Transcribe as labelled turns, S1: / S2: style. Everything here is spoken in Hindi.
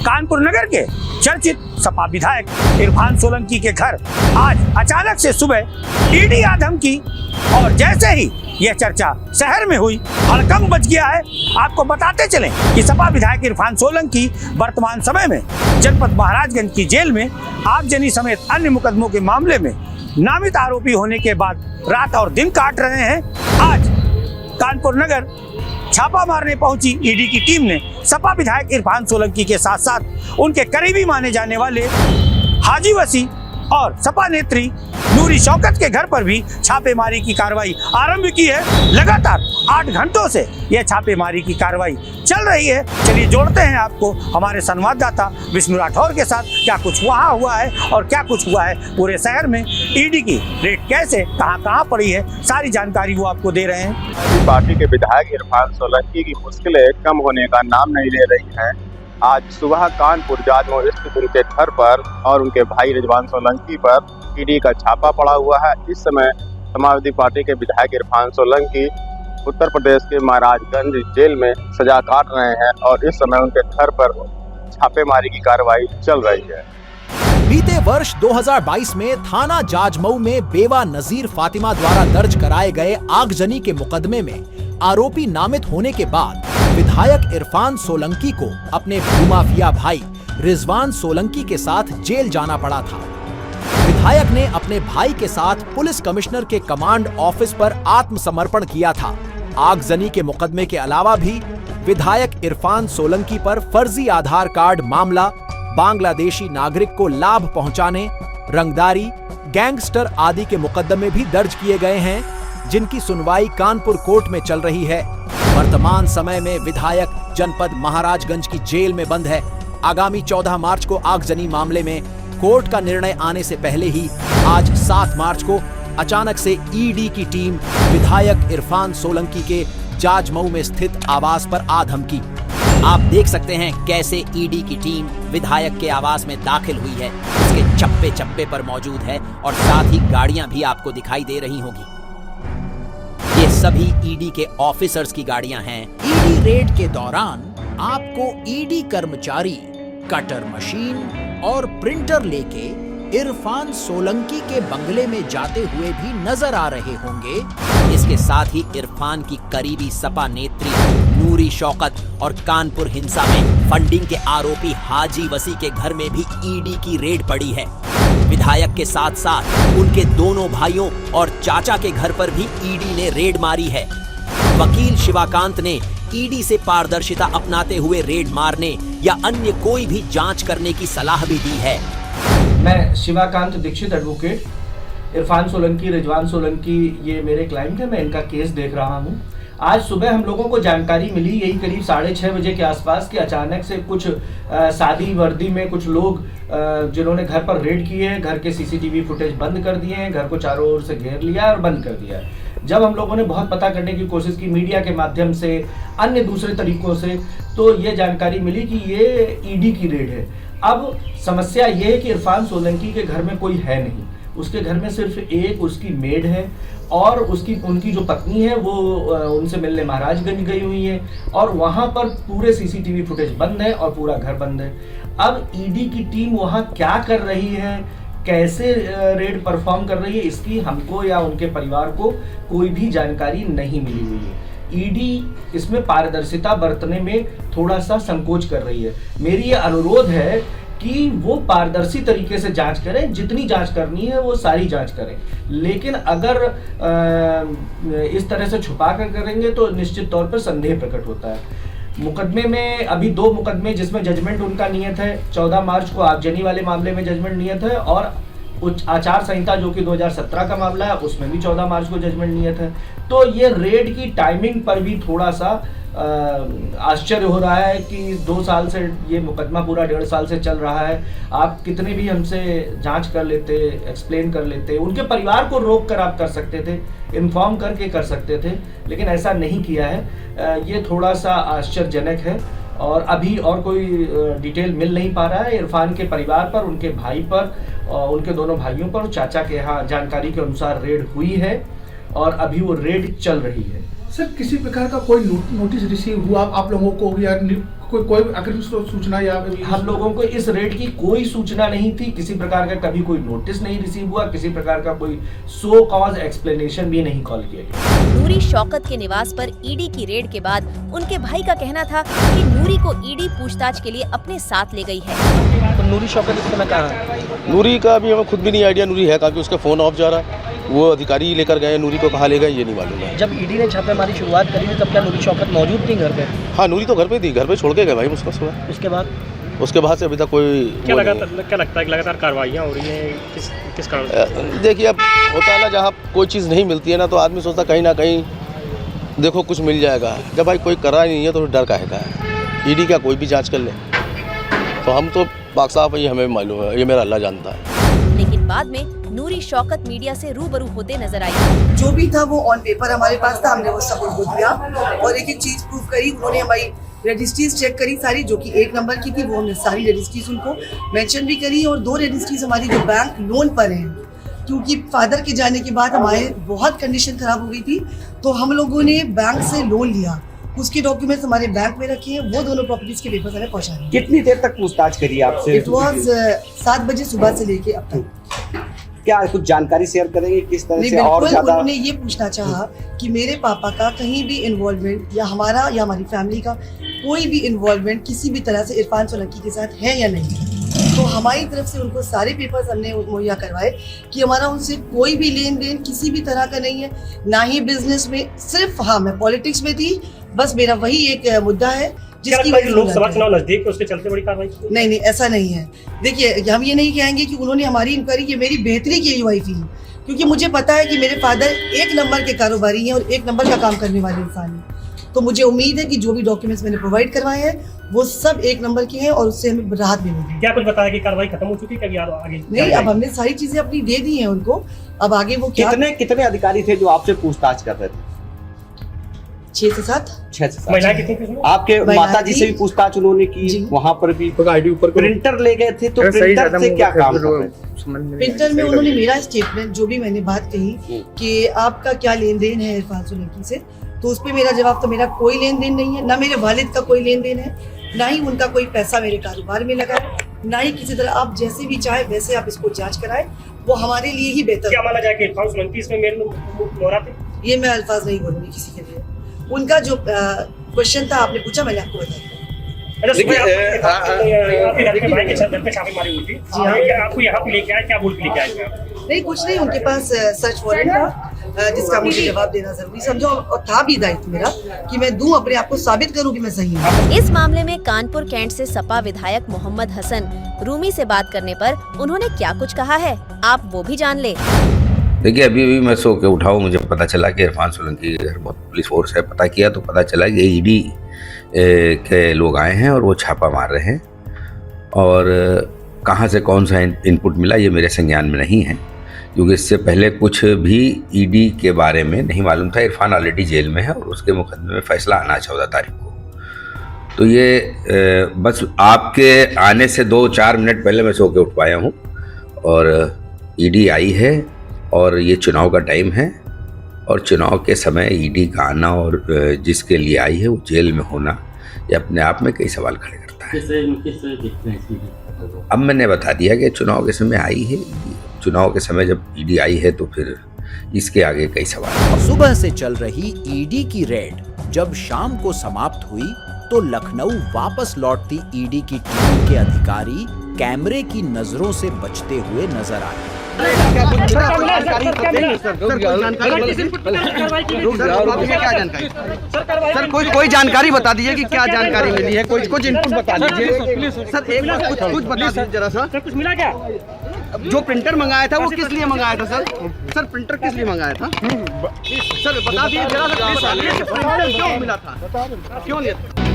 S1: कानपुर नगर के चर्चित सपा विधायक इरफान सोलंकी के घर आज अचानक से सुबह ईडी आ धमकी और जैसे ही यह चर्चा शहर में हुई हड़कंप मच गया है। आपको बताते चलें कि सपा विधायक इरफान सोलंकी वर्तमान समय में जनपद महाराजगंज की जेल में आगजनी समेत अन्य मुकदमों के मामले में नामित आरोपी होने के बाद रात और दिन काट रहे हैं। आज कानपुर नगर छापा मारने पहुंची ईडी की टीम ने सपा विधायक इरफान सोलंकी के साथ साथ उनके करीबी माने जाने वाले हाजी वसी और सपा नेत्री नूरी शौकत के घर पर भी छापेमारी की कार्रवाई आरंभ की है। लगातार 8 घंटों से यह छापेमारी की कार्रवाई चल रही है। चलिए जोड़ते हैं आपको हमारे संवाददाता विष्णु राठौर के साथ, क्या कुछ वहाँ हुआ है और क्या कुछ हुआ है पूरे शहर में, ईडी की रेड कैसे कहाँ पड़ी है, सारी जानकारी वो आपको दे रहे हैं।
S2: पार्टी के विधायक इरफान सोलंकी की मुश्किलें कम होने का नाम नहीं ले रही हैं। आज सुबह कानपुर जाजमऊ स्थित उनके घर पर और उनके भाई रिजवान सोलंकी पर ईडी का छापा पड़ा हुआ है। इस समय समाजवादी पार्टी के विधायक इरफान सोलंकी उत्तर प्रदेश के महाराजगंज जेल में सजा काट रहे हैं और इस समय उनके घर पर छापेमारी की कार्रवाई चल रही है।
S3: बीते वर्ष 2022 में थाना जाजमऊ में बेवा नजीर फातिमा द्वारा दर्ज कराए गए आगजनी के मुकदमे में आरोपी नामित होने के बाद विधायक इरफान सोलंकी को अपने भूमाफिया भाई रिजवान सोलंकी के साथ जेल जाना पड़ा था। विधायक ने अपने भाई के साथ पुलिस कमिश्नर के कमांड ऑफिस पर आत्मसमर्पण किया था। आगजनी के मुकदमे के अलावा भी विधायक इरफान सोलंकी पर फर्जी आधार कार्ड मामला, बांग्लादेशी नागरिक को लाभ पहुंचाने, रंगदारी, गैंगस्टर आदि के मुकदमे भी दर्ज किए गए हैं, जिनकी सुनवाई कानपुर कोर्ट में चल रही है। वर्तमान समय में विधायक जनपद महाराजगंज की जेल में बंद है। आगामी 14 मार्च को आगजनी मामले में कोर्ट का निर्णय आने से पहले ही आज 7 मार्च को अचानक से ईडी की टीम विधायक इरफान सोलंकी के जाजमऊ में स्थित आवास पर आ धमकी। आप देख सकते हैं कैसे ईडी की टीम विधायक के आवास में दाखिल हुई है। उसके चप्पे चप्पे पर मौजूद है और साथ ही गाड़ियां भी आपको दिखाई दे रही होंगी। ये सभी ईडी के ऑफिसर्स की गाड़ियां हैं। ईडी रेड के दौरान आपको ईडी कर्मचारी कटर मशीन और प्रिंटर लेके इरफान सोलंकी के बंगले में जाते हुए भी नजर आ रहे होंगे। इसके साथ ही इरफान की करीबी सपा नेत्री नूरी शौकत और कानपुर हिंसा में फंडिंग के आरोपी हाजी वसी के घर में भी ईडी की रेड पड़ी है। विधायक के साथ साथ उनके दोनों भाइयों और चाचा के घर पर भी ईडी ने रेड मारी है। वकील शिवाकांत ने ईडी से पारदर्शिता अपनाते हुए रेड मारने या अन्य कोई भी जांच करने की सलाह भी दी है।
S4: मैं शिवाकांत दीक्षित एडवोकेट, इरफान सोलंकी, रिजवान सोलंकी ये मेरे क्लाइंट है। मैं इनका केस देख रहा हूँ। आज सुबह हम लोगों को जानकारी मिली, यही करीब 6:30 बजे के आसपास, कि अचानक से कुछ सादी वर्दी में कुछ लोग जिन्होंने घर पर रेड किए हैं, घर के सीसीटीवी फुटेज बंद कर दिए हैं, घर को चारों ओर से घेर लिया और बंद कर दिया है। जब हम लोगों ने बहुत पता करने की कोशिश की मीडिया के माध्यम से, अन्य दूसरे तरीकों से, तो ये जानकारी मिली कि ये ईडी की रेड है। अब समस्या ये है कि इरफान सोलंकी के घर में कोई है नहीं। उसके घर में सिर्फ एक उसकी मेड है और उनकी जो पत्नी है वो उनसे मिलने महाराजगंज गई हुई है और वहां पर पूरे सीसीटीवी फुटेज बंद है और पूरा घर बंद है। अब ईडी की टीम वहां क्या कर रही है, कैसे रेड परफॉर्म कर रही है, इसकी हमको या उनके परिवार को कोई भी जानकारी नहीं मिली हुई है। ईडी इसमें पारदर्शिता बरतने में थोड़ा सा संकोच कर रही है। मेरी ये अनुरोध है कि वो पारदर्शी तरीके से जांच करें, जितनी जांच करनी है वो सारी जांच करें, लेकिन अगर इस तरह से छुपा कर करेंगे तो निश्चित तौर पर संदेह प्रकट होता है। मुकदमे में अभी 2 मुकदमे जिसमें जजमेंट उनका नियत है, 14 मार्च को आगजनी वाले मामले में जजमेंट नियत है और आचार संहिता जो कि 2017 का मामला है उसमें भी 14 मार्च को जजमेंट नियत है। तो ये रेड की टाइमिंग पर भी थोड़ा सा आश्चर्य हो रहा है कि 2 साल से ये मुकदमा पूरा 1.5 साल से चल रहा है। आप कितने भी हमसे जांच कर लेते, एक्सप्लेन कर लेते, उनके परिवार को रोक कर आप कर सकते थे, इन्फॉर्म करके कर सकते थे, लेकिन ऐसा नहीं किया है। ये थोड़ा सा आश्चर्यजनक है और अभी और कोई डिटेल मिल नहीं पा रहा है। इरफान के परिवार पर, उनके भाई पर, उनके दोनों भाइयों पर, चाचा के यहाँ जानकारी के अनुसार रेड हुई है और अभी वो रेड चल रही है।
S5: सर किसी प्रकार का कोई नोटिस रिसीव हुआ आप लोगों को या कोई अग्रिम सूचना या
S4: हम लोगों को इस रेड की कोई सूचना नहीं थी, किसी प्रकार का कभी कोई नोटिस नहीं रिसीव हुआ, किसी प्रकार का कोई सो कॉज एक्सप्लेनेशन भी नहीं कॉल किया गया।
S6: नूरी शौकत के निवास पर ईडी की रेड के बाद उनके भाई का कहना था कि नूरी को ईडी पूछताछ के लिए अपने साथ ले गई है।
S7: तो नूरी शौकत इस समय कहाँ है?
S8: नूरी का अभी हमें खुद भी नहीं आइडिया नूरी है कहाँ, कि उसका फ़ोन ऑफ जा रहा है, वो अधिकारी लेकर गए, नूरी को कहाँ ले गए ये नहीं मालूम है।
S7: जब ईडी ने छापेमारी शुरुआत करी थी तब क्या नूरी शौकत मौजूद थी घर पे?
S8: हाँ नूरी तो घर पे थी, घर पे छोड़ के गए भाई उसको सुबह। उसके बाद से अभी तक कोई
S9: क्या लगता है कि लगातार कार्रवाइयाँ हो रही हैं, किस कारण से?
S8: देखिए अब होता है ना, जहाँ कोई चीज़ नहीं मिलती है ना तो आदमी सोचता कहीं ना कहीं देखो कुछ मिल जाएगा। जब भाई कोई कर रहा नहीं है तो डर काहे का है? ईडी क्या कोई भी जाँच कर ले, तो हम तो बाग साहब ये हमें मालूम है, ये मेरा अल्लाह जानता है।
S6: लेकिन बाद में नूरी शौकत मीडिया से रूबरू होते नजर आई।
S10: जो भी था वो ऑन पेपर हमारे पास था, हमने वो सब उनको दिया और एक एक चीज प्रूफ करी। उन्होंने हमारी रजिस्ट्रीज चेक करी सारी, जो कि 1 नंबर की थी, वो हमने सारी रजिस्ट्रीज उनको मेंशन भी करी। और 2 रजिस्ट्रीज हमारी जो बैंक लोन पर हैं, क्योंकि फादर के जाने के बाद हमारे बहुत कंडीशन खराब हो गई थी, तो हम लोगों ने बैंक से लोन लिया, उसके डॉक्यूमेंट्स हमारे बैंक में रखे हैं, वो दोनों प्रॉपर्टीज के पेपर्स हमें पहुंचा दिए।
S11: कितनी देर तक पूछताछ करी आपसे?
S10: इट वाज 7 बजे सुबह से लेके अब तक।
S11: क्या कुछ जानकारी शेयर करेंगे किस तरह
S10: नहीं,
S11: से और ज्यादा?
S10: उन्होंने ये पूछना चाहा कि मेरे पापा का कहीं भी इन्वॉल्वमेंट या हमारा या हमारी फैमिली का कोई भी इन्वॉल्वमेंट किसी भी तरह से इरफान सोलंकी के साथ है या नहीं। तो हमारी तरफ से उनको सारे पेपर्स हमने मुहैया करवाए कि हमारा उनसे कोई भी लेन देन किसी भी तरह का नहीं है, ना ही बिजनेस में। सिर्फ हाँ, मैं पॉलिटिक्स में थी, बस मेरा वही एक मुद्दा है जिसकी
S9: लोकसभा चुनाव नजदीक है, उसके चलते बड़ी कार्रवाई?
S10: नहीं, ऐसा नहीं है। देखिए, हम ये नहीं कहेंगे कि उन्होंने हमारी इंक्वायरी की मेरी बेहतरी के लिए हुई थी, क्योंकि मुझे पता है कि मेरे फादर 1 नंबर के कारोबारी हैं और 1 नंबर का काम करने वाले इंसान हैं। तो मुझे उम्मीद है कि जो भी डॉक्यूमेंट्स मैंने प्रोवाइड करवाए हैं वो सब 1 नंबर के हैं और उससे हमें राहत मिलेगी।
S9: क्या कुछ बताया कि कार्रवाई खत्म हो चुकी है? क्या आगे
S10: नहीं, अब हमने सारी चीजें अपनी दे दी हैं उनको, अब आगे वो क्या।
S11: कितने अधिकारी थे जो आपसे पूछताछ कर रहे थे?
S10: 6 से 7।
S9: महिलाएं कितनी थी?
S11: आपके माता जी से भी पूछताछ उन्होंने की, वहाँ पर भी प्रिंटर ले गए थे, तो प्रिंटर से क्या काम कर रहे थे?
S10: प्रिंटर में उन्होंने मेरा स्टेटमेंट, जो भी मैंने बात कही कि आपका क्या लेन देन है इरफान सोलंकी से, तो उस पर मेरा जवाब तो मेरा कोई लेन देन नहीं है, ना मेरे वालिद का कोई लेन देन है, ना ही उनका कोई पैसा मेरे कारोबार में लगा है, ना ही किसी तरह। आप जैसे भी चाहे वैसे आप इसको जांच कराएं, वो हमारे लिए ही बेहतर।
S9: क्या माना जाए कि इरफान सोलंकी इसमें मेल मोहरा थे?
S10: ये मैं अल्फाज नहीं बोलूंगी किसी के लिए। उनका जो क्वेश्चन था आपने पूछा, मैंने आपको बताया।
S9: आपको यहाँ पे लेके आए, क्या बोल के लेके आए?
S10: नहीं, कुछ नहीं, उनके पास सर्च वारंट था जिसका मुझे जवाब देना जरूरी समझा और था भी दायित्व मेरा कि मैं दूं, अपने आप को साबित करूं कि मैं सही हूं।
S6: इस मामले में कानपुर कैंट से सपा विधायक मोहम्मद हसन रूमी से बात करने पर उन्होंने क्या कुछ कहा है, आप वो भी जान ले।
S12: देखिए, अभी मैं सो के उठाऊँ, मुझे पता चला कि इरफान सोलंकी के घर बहुत पुलिस फोर्स है। पता किया तो पता चला कि ईडी के लोग आए हैं और वो छापा मार रहे हैं, और कहाँ से कौन सा इनपुट मिला ये मेरे संज्ञान में नहीं है, क्योंकि इससे पहले कुछ भी ईडी के बारे में नहीं मालूम था। इरफान ऑलरेडी जेल में है और उसके मुकदमे में फैसला आना 14 तारीख को। तो ये बस आपके आने से 2-4 मिनट पहले मैं सो के उठ पाया हूँ, और ईडी आई है और ये चुनाव का टाइम है, और चुनाव के समय ईडी का आना और जिसके लिए आई है वो जेल में होना, ये अपने आप में कई सवाल खड़े करता है। अब मैंने बता दिया कि चुनाव के समय आई है, चुनाव के समय जब ईडी आई है तो फिर इसके आगे कई सवाल।
S3: सुबह से चल रही ईडी की रेड जब शाम को समाप्त हुई तो लखनऊ वापस लौटती ईडी की टीम के अधिकारी कैमरे की नजरों से बचते हुए नजर आए।
S7: सर कोई जानकारी बता दीजिए कि क्या जानकारी मिली है, कुछ इनपुट बता दीजिए सर। एक बार कुछ बता दीजिए जरा सा।
S9: कुछ मिला क्या?
S7: जो प्रिंटर मंगाया था वो किस लिए मंगाया था सर? सर प्रिंटर किस लिए मंगाया था सर? बता दीजिए जरा सा, प्रिंटर क्यों मिला था, क्यों लिया था?